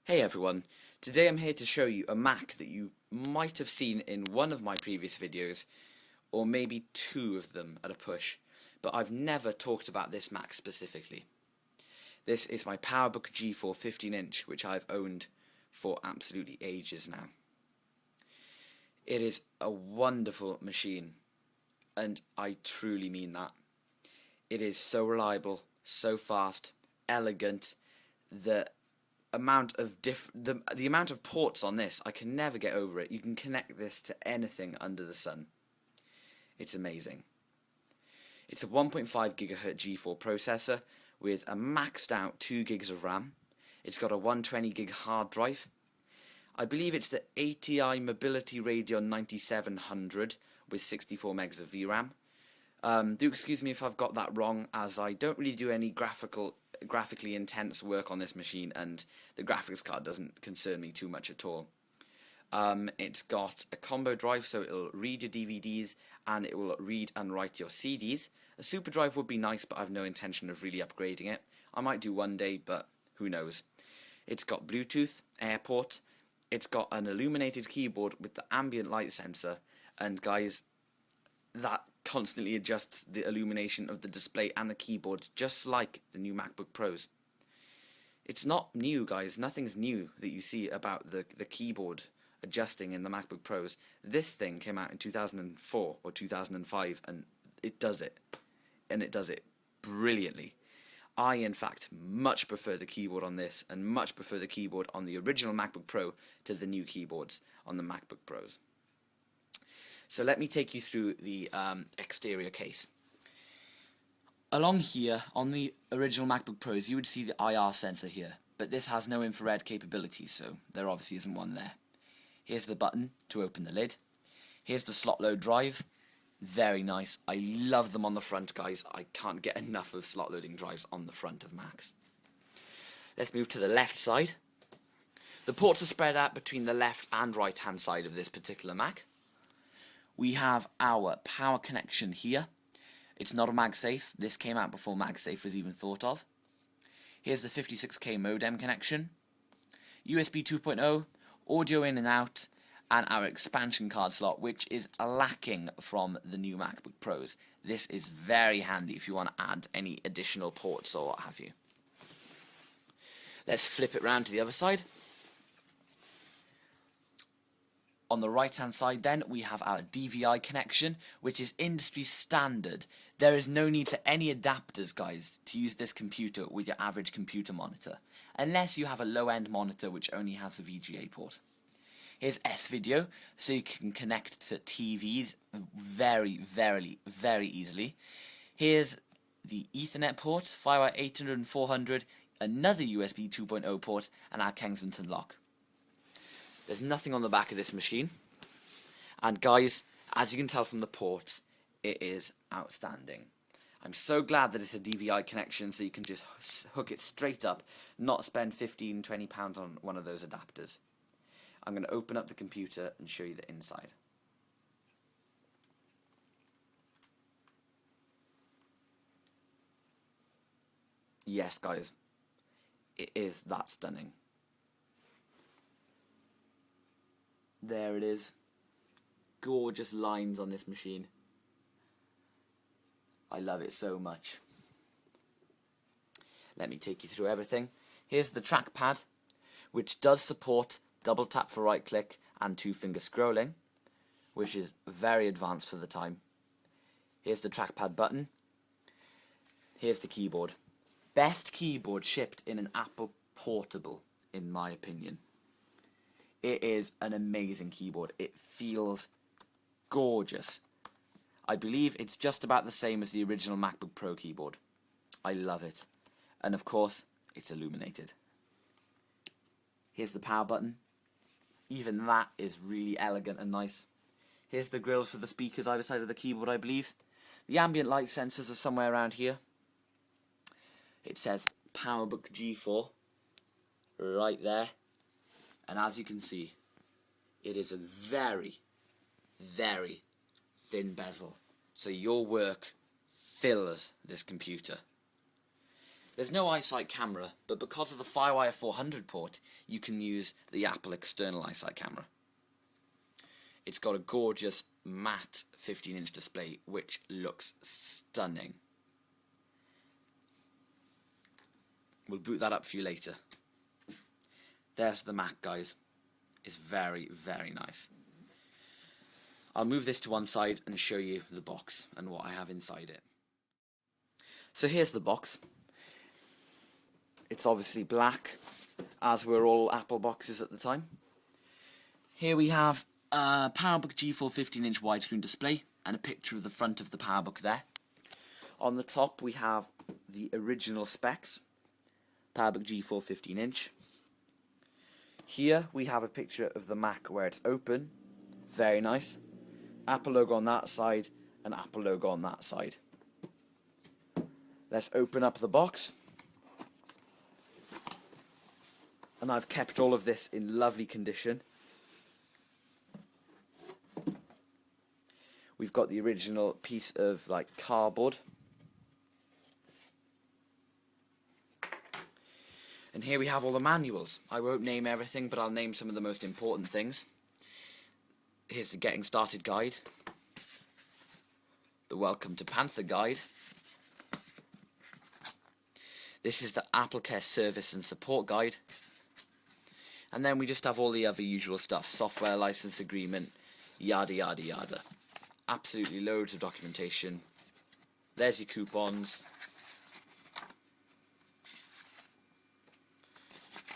Hey everyone, today I'm here to show you a Mac that you might have seen in one of my previous videos, or maybe two of them at a push, but I've never talked about this Mac specifically. This is my PowerBook G4 15-inch, which I've owned for absolutely ages now. It is a wonderful machine, and I truly mean that. It is so reliable, so fast, elegant, the amount of ports on this, I can never get over it. You can connect this to anything under the sun. It's amazing. It's a 1.5 GHz G4 processor with a maxed out 2 gigs of RAM. It's got a 120 gig hard drive. I believe it's the ATI Mobility Radeon 9700 with 64 megs of VRAM. Do excuse me if I've got that wrong, as I don't really do any graphically intense work on this machine, and the graphics card doesn't concern me too much at all. It's got a combo drive, so it'll read your DVDs and it will read and write your CDs. A super drive would be nice, but I've no intention of really upgrading it. I might do one day, but who knows. It's got Bluetooth, Airpot. It's got an illuminated keyboard with the ambient light sensor, and guys, that constantly adjusts the illumination of the display and the keyboard, just like the new MacBook Pros. It's not new, guys. Nothing's new that you see about the keyboard adjusting in the MacBook Pros. This thing came out in 2004 or 2005, and it does it. And it does it brilliantly. I, in fact, much prefer the keyboard on this, and much prefer the keyboard on the original MacBook Pro to the new keyboards on the MacBook Pros. So let me take you through the exterior case. Along here, on the original MacBook Pros, you would see the IR sensor here, but this has no infrared capabilities, so there obviously isn't one there. Here's the button to open the lid. Here's the slot load drive. Very nice. I love them on the front, guys. I can't get enough of slot loading drives on the front of Macs. Let's move to the left side. The ports are spread out between the left and right hand side of this particular Mac. We have our power connection here. It's not a MagSafe. This came out before MagSafe was even thought of. Here's the 56K modem connection. USB 2.0, audio in and out, and our expansion card slot, which is lacking from the new MacBook Pros. This is very handy if you want to add any additional ports or what have you. Let's flip it round to the other side. On the right hand side then, we have our DVI connection, which is industry standard. There is no need for any adapters, guys, to use this computer with your average computer monitor, unless you have a low-end monitor which only has the VGA port. Here's S-Video, so you can connect to TVs very easily. Here's the Ethernet port, FireWire 800 and 400, another USB 2.0 port, and our Kensington lock. There's nothing on the back of this machine. And guys, as you can tell from the ports, it is outstanding. I'm so glad that it's a DVI connection, so you can just hook it straight up, not spend £15–20 on one of those adapters. I'm going to open up the computer and show you the inside. Yes, guys, it is that stunning. There it is. Gorgeous lines on this machine. I love it so much. Let me take you through everything. Here's the trackpad, which does support double tap for right click and 2-finger scrolling, which is very advanced for the time. Here's the trackpad button. Here's the keyboard. Best keyboard shipped in an Apple portable, in my opinion. It is an amazing keyboard. It feels gorgeous. I believe it's just about the same as the original MacBook Pro keyboard. I love it. And of course, it's illuminated. Here's the power button. Even that is really elegant and nice. Here's the grills for the speakers either side of the keyboard, I believe. The ambient light sensors are somewhere around here. It says PowerBook G4 right there. And as you can see, it is a very thin bezel. So your work fills this computer. There's no iSight camera, but because of the FireWire 400 port, you can use the Apple external iSight camera. It's got a gorgeous matte 15-inch display, which looks stunning. We'll boot that up for you later. There's the Mac, guys. It's very, very nice. I'll move this to one side and show you the box and what I have inside it. So here's the box. It's obviously black, as were all Apple boxes at the time. Here we have a PowerBook G4 15-inch widescreen display and a picture of the front of the PowerBook there. On the top we have the original specs, PowerBook G4 15-inch. Here we have a picture of the Mac where it's open, very nice. Apple logo on that side and Apple logo on that side. Let's open up the box. And I've kept all of this in lovely condition. We've got the original piece of cardboard. And here we have all the manuals. I won't name everything, but I'll name some of the most important things. Here's the Getting Started guide. The Welcome to Panther guide. This is the AppleCare service and support guide. And then we just have all the other usual stuff. Software license agreement, yada yada yada. Absolutely loads of documentation. There's your coupons.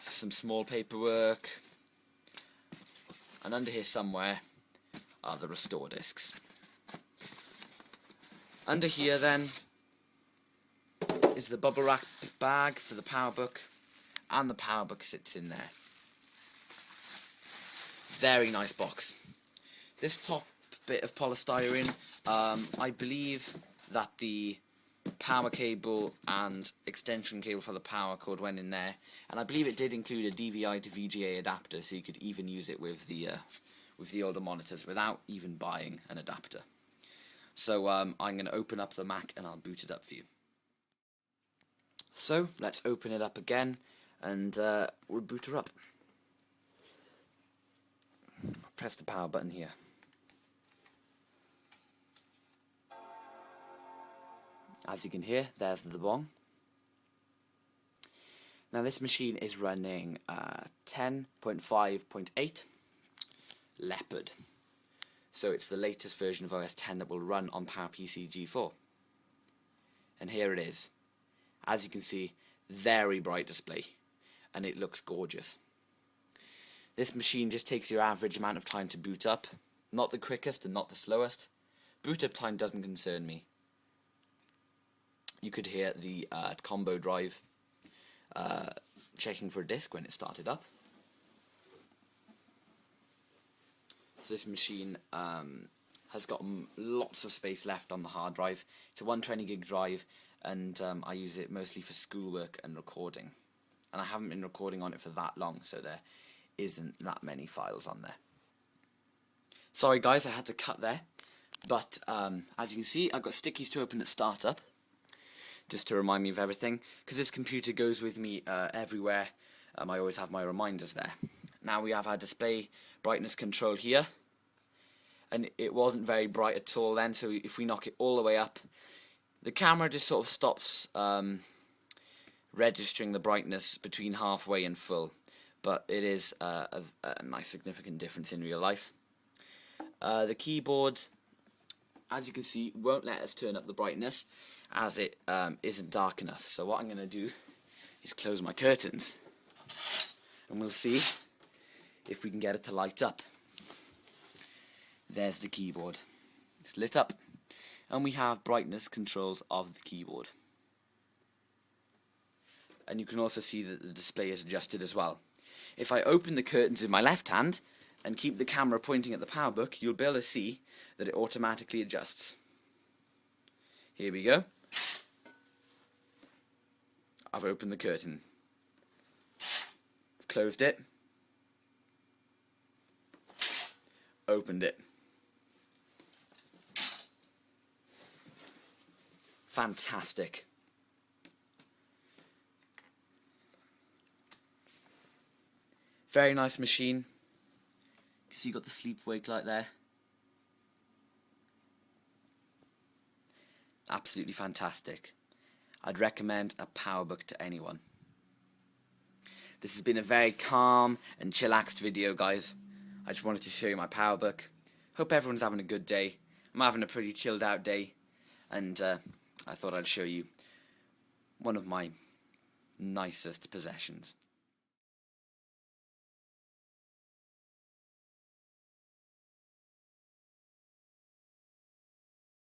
Some small paperwork. And under here somewhere are the restore discs. Under here then is the bubble wrap bag for the PowerBook, and the PowerBook sits in there. Very nice box. This top bit of polystyrene, I believe that the power cable and extension cable for the power cord went in there, and I believe it did include a DVI to VGA adapter, so you could even use it with the older monitors without even buying an adapter. So I'm going to open up the Mac and I'll boot it up for you. So let's open it up again and we'll boot her up. Press the power button here. As you can hear, there's the bong. Now this machine is running 10.5.8 Leopard. So it's the latest version of OS 10 that will run on PowerPC G4. And here it is. As you can see, very bright display, and it looks gorgeous. This machine just takes your average amount of time to boot up. Not the quickest and not the slowest. Boot up time doesn't concern me. You could hear the combo drive checking for a disk when it started up. So this machine has got lots of space left on the hard drive. It's a 120 gig drive, and I use it mostly for schoolwork and recording. And I haven't been recording on it for that long, so there isn't that many files on there. Sorry guys, I had to cut there. But as you can see, I've got stickies to open at startup, just to remind me of everything, because this computer goes with me everywhere. I always have my reminders there. Now we have our display brightness control here, and it wasn't very bright at all then, so if we knock it all the way up, the camera just sort of stops registering the brightness between halfway and full, but it is a nice significant difference in real life. The keyboard, as you can see, won't let us turn up the brightness as it isn't dark enough. So what I'm going to do is close my curtains and we'll see if we can get it to light up. There's the keyboard. It's lit up, and we have brightness controls of the keyboard. And you can also see that the display is adjusted as well. If I open the curtains in my left hand and keep the camera pointing at the PowerBook, you'll be able to see that it automatically adjusts. Here we go. I've opened the curtain. I've closed it. Opened it. Fantastic. Very nice machine. Because you got the sleep wake light there. Absolutely fantastic. I'd recommend a PowerBook to anyone. This has been a very calm and chillaxed video, guys. I just wanted to show you my PowerBook. Hope everyone's having a good day. I'm having a pretty chilled out day, and I thought I'd show you one of my nicest possessions.